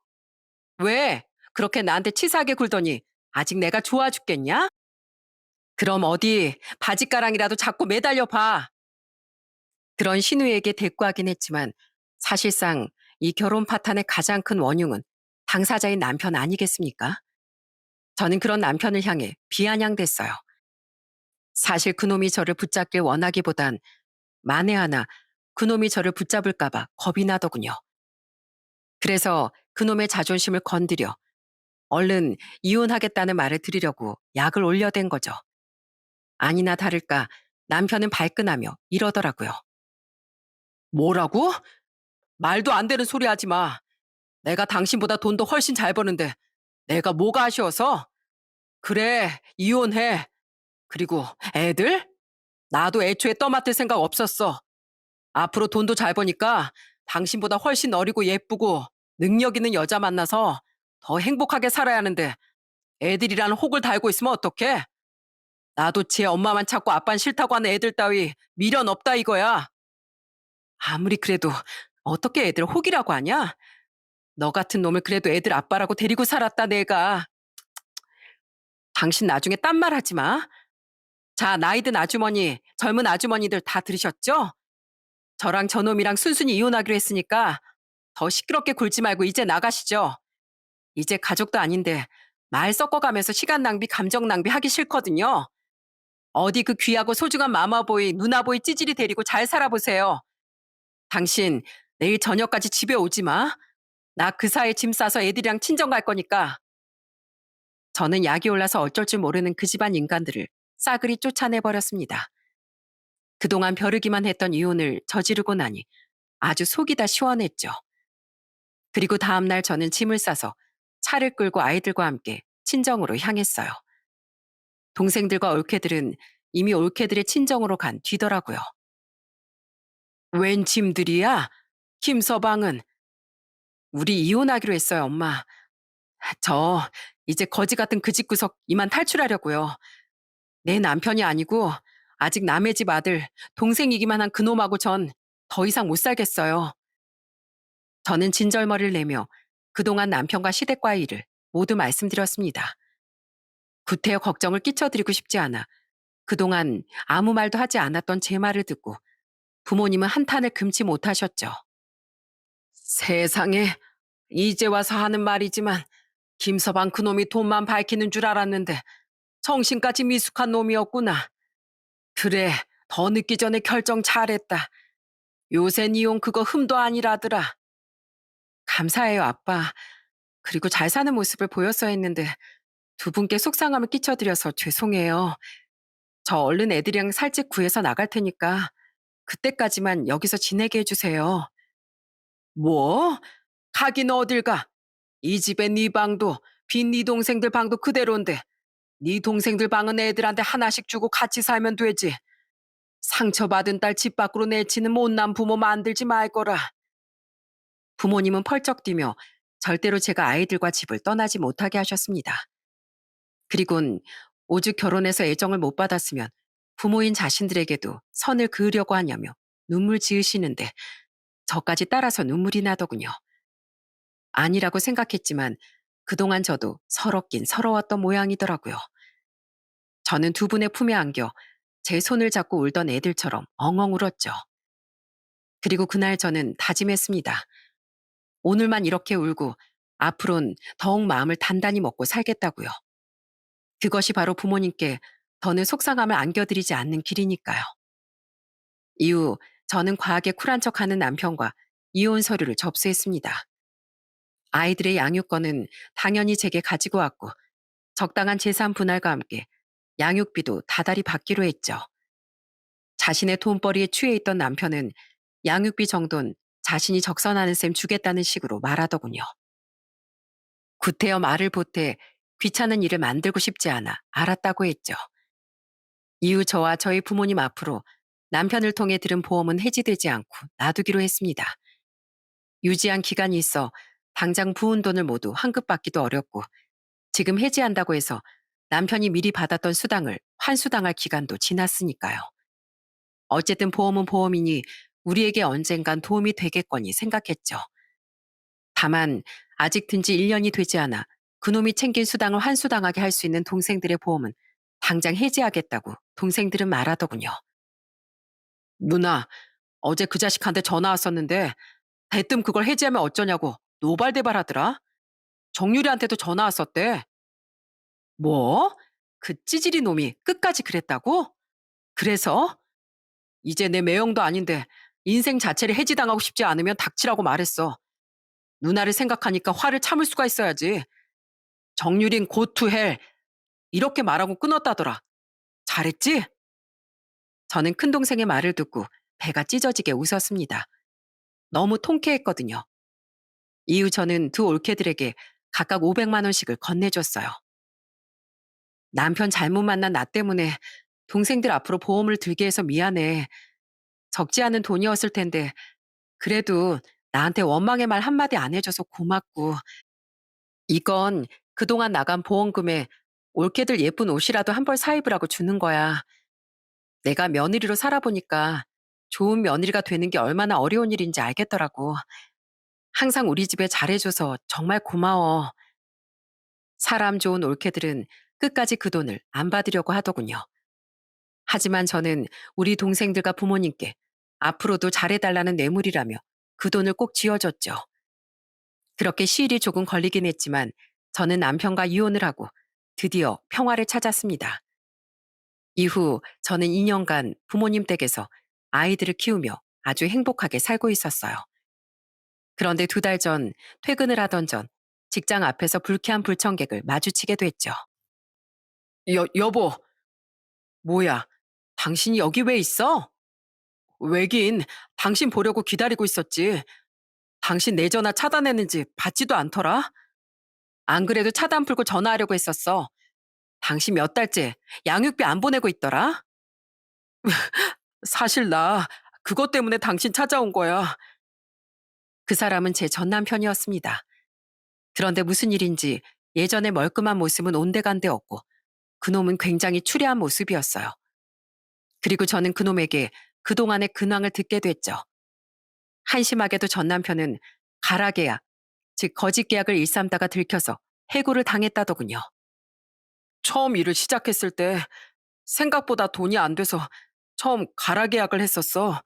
[SPEAKER 1] 왜? 그렇게 나한테 치사하게 굴더니 아직 내가 좋아 죽겠냐? 그럼 어디 바짓가랑이라도 잡고 매달려 봐. 그런 신우에게 대꾸하긴 했지만 사실상 이 결혼 파탄의 가장 큰 원흉은 당사자인 남편 아니겠습니까? 저는 그런 남편을 향해 비아냥댔어요. 사실 그놈이 저를 붙잡길 원하기보단 만에 하나 그놈이 저를 붙잡을까봐 겁이 나더군요. 그래서 그놈의 자존심을 건드려 얼른 이혼하겠다는 말을 드리려고 약을 올려댄 거죠. 아니나 다를까 남편은 발끈하며 이러더라고요. 뭐라고? 말도 안 되는 소리 하지 마. 내가 당신보다 돈도 훨씬 잘 버는데 내가 뭐가 아쉬워서? 그래, 이혼해. 그리고 애들? 나도 애초에 떠맡을 생각 없었어. 앞으로 돈도 잘 버니까 당신보다 훨씬 어리고 예쁘고 능력 있는 여자 만나서 더 행복하게 살아야 하는데 애들이라는 혹을 달고 있으면 어떡해? 나도 제 엄마만 찾고 아빠는 싫다고 하는 애들 따위 미련 없다 이거야. 아무리 그래도 어떻게 애들 혹이라고 하냐? 너 같은 놈을 그래도 애들 아빠라고 데리고 살았다 내가. 당신 나중에 딴 말 하지 마. 자, 나이 든 아주머니, 젊은 아주머니들 다 들으셨죠? 저랑 저놈이랑 순순히 이혼하기로 했으니까 더 시끄럽게 굴지 말고 이제 나가시죠. 이제 가족도 아닌데 말 섞어가면서 시간 낭비, 감정 낭비 하기 싫거든요. 어디 그 귀하고 소중한 마마보이, 누나보이 찌질이 데리고 잘 살아보세요. 당신 내일 저녁까지 집에 오지 마. 나 그 사이에 짐 싸서 애들이랑 친정 갈 거니까. 저는 약이 올라서 어쩔 줄 모르는 그 집안 인간들을 싸그리 쫓아내버렸습니다. 그동안 벼르기만 했던 이혼을 저지르고 나니 아주 속이 다 시원했죠. 그리고 다음날 저는 짐을 싸서 차를 끌고 아이들과 함께 친정으로 향했어요. 동생들과 올케들은 이미 올케들의 친정으로 간 뒤더라고요. 웬 짐들이야? 김서방은? 우리 이혼하기로 했어요, 엄마. 저 이제 거지 같은 그 집구석 이만 탈출하려고요. 내 남편이 아니고 아직 남의 집 아들, 동생이기만 한 그놈하고 전 더 이상 못 살겠어요. 저는 진절머리를 내며 그동안 남편과 시댁과의 일을 모두 말씀드렸습니다. 구태여 걱정을 끼쳐드리고 싶지 않아 그동안 아무 말도 하지 않았던 제 말을 듣고 부모님은 한탄을 금치 못하셨죠. 세상에, 이제 와서 하는 말이지만 김서방 그놈이 돈만 밝히는 줄 알았는데 정신까지 미숙한 놈이었구나. 그래, 더 늦기 전에 결정 잘했다. 요샌 이혼 그거 흠도 아니라더라. 감사해요, 아빠. 그리고 잘 사는 모습을 보였어야 했는데 두 분께 속상함을 끼쳐드려서 죄송해요. 저 얼른 애들이랑 살집 구해서 나갈 테니까 그때까지만 여기서 지내게 해주세요. 뭐? 가긴 어딜 가? 이 집에 네 방도 빈 네 동생들 방도 그대로인데 네 동생들 방은 애들한테 하나씩 주고 같이 살면 되지. 상처받은 딸 집 밖으로 내치는 못난 부모 만들지 말거라. 부모님은 펄쩍 뛰며 절대로 제가 아이들과 집을 떠나지 못하게 하셨습니다. 그리곤 오죽 결혼해서 애정을 못 받았으면 부모인 자신들에게도 선을 그으려고 하냐며 눈물 지으시는데 저까지 따라서 눈물이 나더군요. 아니라고 생각했지만 그동안 저도 서럽긴 서러웠던 모양이더라고요. 저는 두 분의 품에 안겨 제 손을 잡고 울던 애들처럼 엉엉 울었죠. 그리고 그날 저는 다짐했습니다. 오늘만 이렇게 울고 앞으론 더욱 마음을 단단히 먹고 살겠다고요. 그것이 바로 부모님께 더는 속상함을 안겨드리지 않는 길이니까요. 이후 저는 과하게 쿨한 척하는 남편과 이혼 서류를 접수했습니다. 아이들의 양육권은 당연히 제게 가지고 왔고 적당한 재산 분할과 함께 양육비도 다달이 받기로 했죠. 자신의 돈벌이에 취해 있던 남편은 양육비 정도는 자신이 적선하는 셈 주겠다는 식으로 말하더군요. 구태여 말을 보태 귀찮은 일을 만들고 싶지 않아 알았다고 했죠. 이후 저와 저희 부모님 앞으로 남편을 통해 들은 보험은 해지되지 않고 놔두기로 했습니다. 유지한 기간이 있어 당장 부은 돈을 모두 환급받기도 어렵고 지금 해지한다고 해서 남편이 미리 받았던 수당을 환수당할 기간도 지났으니까요. 어쨌든 보험은 보험이니 우리에게 언젠간 도움이 되겠거니 생각했죠. 다만 아직 든 지 1년이 되지 않아 그놈이 챙긴 수당을 환수당하게 할 수 있는 동생들의 보험은 당장 해지하겠다고 동생들은 말하더군요. 누나, 어제 그 자식한테 전화 왔었는데 대뜸 그걸 해지하면 어쩌냐고 노발대발하더라. 정유리한테도 전화 왔었대. 뭐? 그 찌질이 놈이 끝까지 그랬다고? 그래서 이제 내 매형도 아닌데 인생 자체를 해지당하고 싶지 않으면 닥치라고 말했어. 누나를 생각하니까 화를 참을 수가 있어야지. 정유린 고투헬 이렇게 말하고 끊었다더라. 잘했지? 저는 큰동생의 말을 듣고 배가 찢어지게 웃었습니다. 너무 통쾌했거든요. 이후 저는 두 올케들에게 각각 500만 원씩을 건네줬어요. 남편 잘못 만난 나 때문에 동생들 앞으로 보험을 들게 해서 미안해. 적지 않은 돈이었을 텐데 그래도 나한테 원망의 말 한마디 안 해줘서 고맙고 이건 그동안 나간 보험금에 올케들 예쁜 옷이라도 한 벌 사 입으라고 주는 거야. 내가 며느리로 살아보니까 좋은 며느리가 되는 게 얼마나 어려운 일인지 알겠더라고. 항상 우리 집에 잘해줘서 정말 고마워. 사람 좋은 올케들은 끝까지 그 돈을 안 받으려고 하더군요. 하지만 저는 우리 동생들과 부모님께 앞으로도 잘해달라는 뇌물이라며 그 돈을 꼭 쥐어줬죠. 그렇게 시일이 조금 걸리긴 했지만 저는 남편과 이혼을 하고 드디어 평화를 찾았습니다. 이후 저는 2년간 부모님 댁에서 아이들을 키우며 아주 행복하게 살고 있었어요. 그런데 2달 전 퇴근을 하던 전 직장 앞에서 불쾌한 불청객을 마주치게 됐죠. 여보, 뭐야? 당신이 여기 왜 있어? 왜긴, 당신 보려고 기다리고 있었지. 당신 내 전화 차단했는지 받지도 않더라. 안 그래도 차단 풀고 전화하려고 했었어. 당신 몇 달째 양육비 안 보내고 있더라. 사실 나 그것 때문에 당신 찾아온 거야. 그 사람은 제 전 남편이었습니다. 그런데 무슨 일인지 예전의 멀끔한 모습은 온데간데 없고 그놈은 굉장히 추레한 모습이었어요. 그리고 저는 그놈에게 그동안의 근황을 듣게 됐죠. 한심하게도 전 남편은 가라계약, 즉 거짓 계약을 일삼다가 들켜서 해고를 당했다더군요. 처음 일을 시작했을 때 생각보다 돈이 안 돼서 처음 가라계약을 했었어.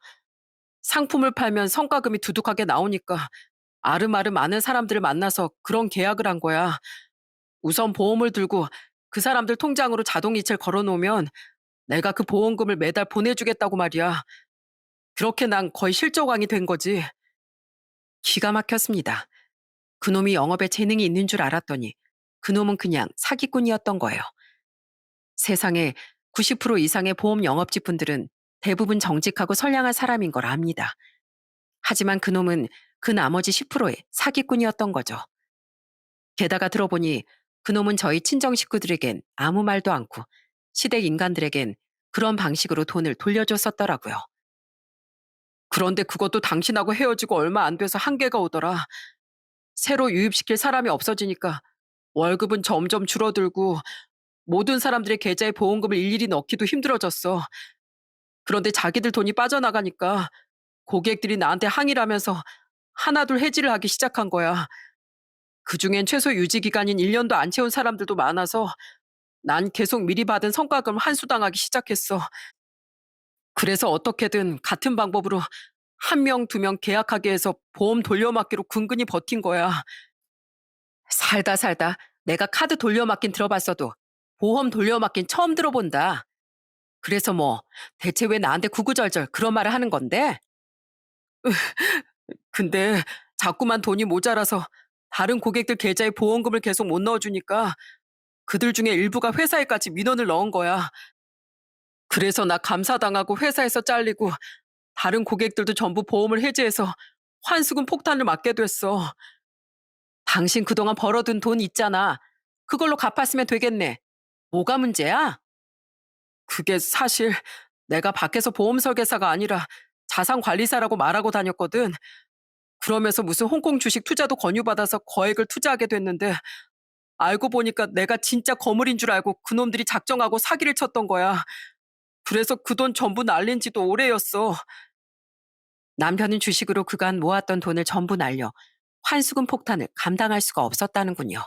[SPEAKER 1] 상품을 팔면 성과금이 두둑하게 나오니까 아름아름 아는 사람들을 만나서 그런 계약을 한 거야. 우선 보험을 들고 그 사람들 통장으로 자동이체를 걸어놓으면 내가 그 보험금을 매달 보내주겠다고 말이야. 그렇게 난 거의 실적왕이 된 거지. 기가 막혔습니다. 그놈이 영업에 재능이 있는 줄 알았더니 그놈은 그냥 사기꾼이었던 거예요. 세상에 90% 이상의 보험 영업직 분들은 대부분 정직하고 선량한 사람인 걸 압니다. 하지만 그놈은 그 나머지 10%의 사기꾼이었던 거죠. 게다가 들어보니 그놈은 저희 친정 식구들에겐 아무 말도 않고 시댁 인간들에겐 그런 방식으로 돈을 돌려줬었더라고요. 그런데 그것도 당신하고 헤어지고 얼마 안 돼서 한계가 오더라. 새로 유입시킬 사람이 없어지니까 월급은 점점 줄어들고 모든 사람들의 계좌에 보험금을 일일이 넣기도 힘들어졌어. 그런데 자기들 돈이 빠져나가니까 고객들이 나한테 항의를 하면서 하나둘 해지를 하기 시작한 거야. 그중엔 최소 유지 기간인 1년도 안 채운 사람들도 많아서 난 계속 미리 받은 성과금 환수당하기 시작했어. 그래서 어떻게든 같은 방법으로 한 명, 2명 계약하게 해서 보험 돌려막기로 근근히 버틴 거야. 살다 살다 내가 카드 돌려막긴 들어봤어도 보험 돌려막긴 처음 들어본다. 그래서 뭐 대체 왜 나한테 구구절절 그런 말을 하는 건데? 근데 자꾸만 돈이 모자라서 다른 고객들 계좌에 보험금을 계속 못 넣어주니까 그들 중에 일부가 회사에까지 민원을 넣은 거야. 그래서 나 감사당하고 회사에서 잘리고 다른 고객들도 전부 보험을 해지해서 환수금 폭탄을 맞게 됐어. 당신 그동안 벌어둔 돈 있잖아. 그걸로 갚았으면 되겠네. 뭐가 문제야? 그게 사실 내가 밖에서 보험 설계사가 아니라 자산 관리사라고 말하고 다녔거든. 그러면서 무슨 홍콩 주식 투자도 권유받아서 거액을 투자하게 됐는데 알고 보니까 내가 진짜 거물인 줄 알고 그놈들이 작정하고 사기를 쳤던 거야. 그래서 그 돈 전부 날린 지도 오래였어. 남편은 주식으로 그간 모았던 돈을 전부 날려 환수금 폭탄을 감당할 수가 없었다는군요.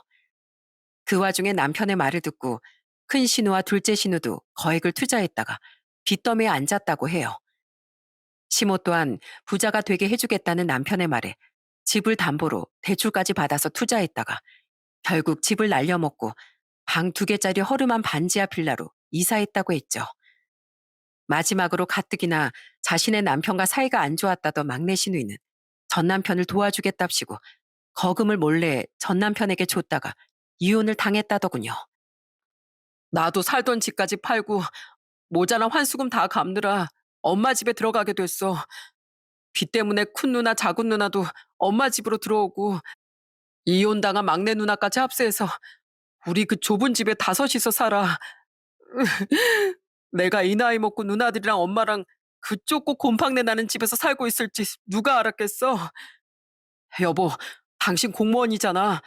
[SPEAKER 1] 그 와중에 남편의 말을 듣고 큰 신우와 둘째 신우도 거액을 투자했다가 빚더미에 앉았다고 해요. 시모 또한 부자가 되게 해주겠다는 남편의 말에 집을 담보로 대출까지 받아서 투자했다가 결국 집을 날려먹고 방 2개짜리 허름한 반지하 빌라로 이사했다고 했죠. 마지막으로 가뜩이나 자신의 남편과 사이가 안 좋았다던 막내 시누이는 전 남편을 도와주겠답시고 거금을 몰래 전 남편에게 줬다가 이혼을 당했다더군요. 나도 살던 집까지 팔고 모자란 환수금 다 갚느라 엄마 집에 들어가게 됐어. 빚 때문에 큰 누나, 작은 누나도 엄마 집으로 들어오고 이혼당한 막내 누나까지 합세해서 우리 그 좁은 집에 5이서 살아. 내가 이 나이 먹고 누나들이랑 엄마랑 그 좁고 곰팡내 나는 집에서 살고 있을지 누가 알았겠어? 여보, 당신 공무원이잖아.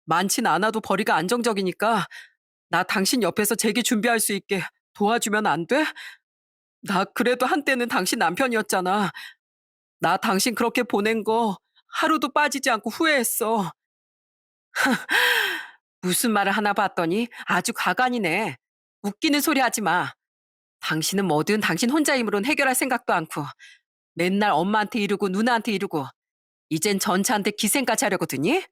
[SPEAKER 1] 많진 않아도 벌이가 안정적이니까 나 당신 옆에서 재기 준비할 수 있게 도와주면 안 돼? 나 그래도 한때는 당신 남편이었잖아. 나 당신 그렇게 보낸 거 하루도 빠지지 않고 후회했어. 무슨 말을 하나 봤더니 아주 가관이네. 웃기는 소리 하지 마. 당신은 뭐든 당신 혼자 힘으론 해결할 생각도 않고 맨날 엄마한테 이르고 누나한테 이르고 이젠 전차한테 기생까지 하려고 드니?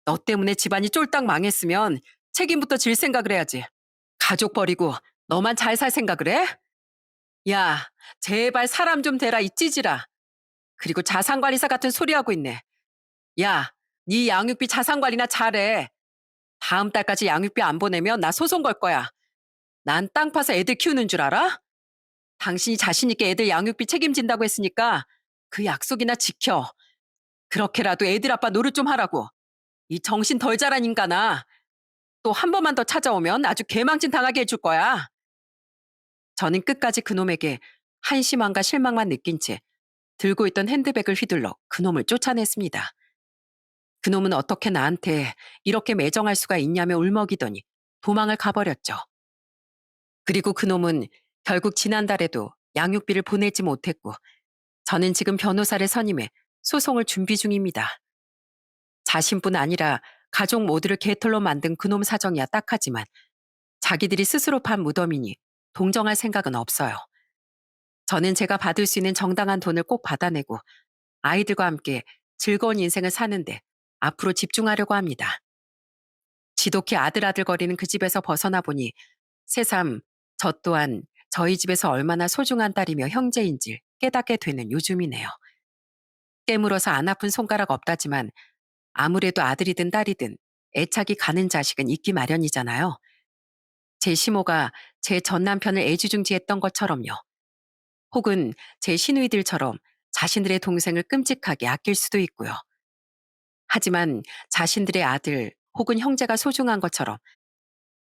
[SPEAKER 1] 너 때문에 집안이 쫄딱 망했으면 책임부터 질 생각을 해야지. 가족 버리고 너만 잘 살 생각을 해? 야, 제발 사람 좀 대라 이 찌질아. 그리고 자산관리사 같은 소리 하고 있네. 야, 네 양육비 자산관리나 잘해. 다음 달까지 양육비 안 보내면 나 소송 걸 거야. 난 땅 파서 애들 키우는 줄 알아? 당신이 자신 있게 애들 양육비 책임진다고 했으니까 그 약속이나 지켜. 그렇게라도 애들 아빠 노릇 좀 하라고. 이 정신 덜 자란 인간아. 또 한 번만 더 찾아오면 아주 개망신 당하게 해줄 거야. 저는 끝까지 그놈에게 한심함과 실망만 느낀 채 들고 있던 핸드백을 휘둘러 그놈을 쫓아냈습니다. 그놈은 어떻게 나한테 이렇게 매정할 수가 있냐며 울먹이더니 도망을 가버렸죠. 그리고 그놈은 결국 지난달에도 양육비를 보내지 못했고 저는 지금 변호사를 선임해 소송을 준비 중입니다. 자신뿐 아니라 가족 모두를 개털로 만든 그놈 사정이야 딱하지만 자기들이 스스로 판 무덤이니 동정할 생각은 없어요. 저는 제가 받을 수 있는 정당한 돈을 꼭 받아내고 아이들과 함께 즐거운 인생을 사는데 앞으로 집중하려고 합니다. 지독히 아들아들거리는 그 집에서 벗어나 보니 새삼 저 또한 저희 집에서 얼마나 소중한 딸이며 형제인지 깨닫게 되는 요즘이네요. 깨물어서 안 아픈 손가락 없다지만 아무래도 아들이든 딸이든 애착이 가는 자식은 있기 마련이잖아요. 제 시모가 제 전 남편을 애지중지했던 것처럼요. 혹은 제 시누이들처럼 자신들의 동생을 끔찍하게 아낄 수도 있고요. 하지만 자신들의 아들 혹은 형제가 소중한 것처럼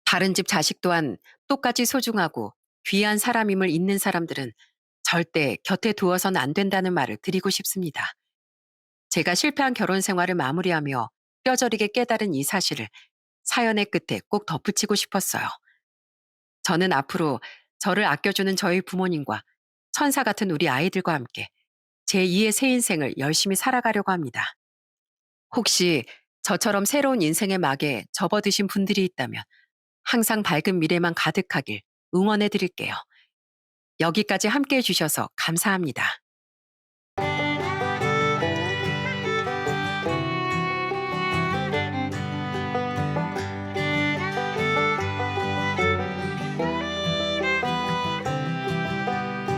[SPEAKER 1] 다른 집 자식 또한 똑같이 소중하고 귀한 사람임을 잊는 사람들은 절대 곁에 두어서는 안 된다는 말을 드리고 싶습니다. 제가 실패한 결혼 생활을 마무리하며 뼈저리게 깨달은 이 사실을 사연의 끝에 꼭 덧붙이고 싶었어요. 저는 앞으로 저를 아껴주는 저희 부모님과 천사 같은 우리 아이들과 함께 제2의 새 인생을 열심히 살아가려고 합니다. 혹시 저처럼 새로운 인생의 막에 접어드신 분들이 있다면 항상 밝은 미래만 가득하길 응원해 드릴게요. 여기까지 함께 해주셔서 감사합니다.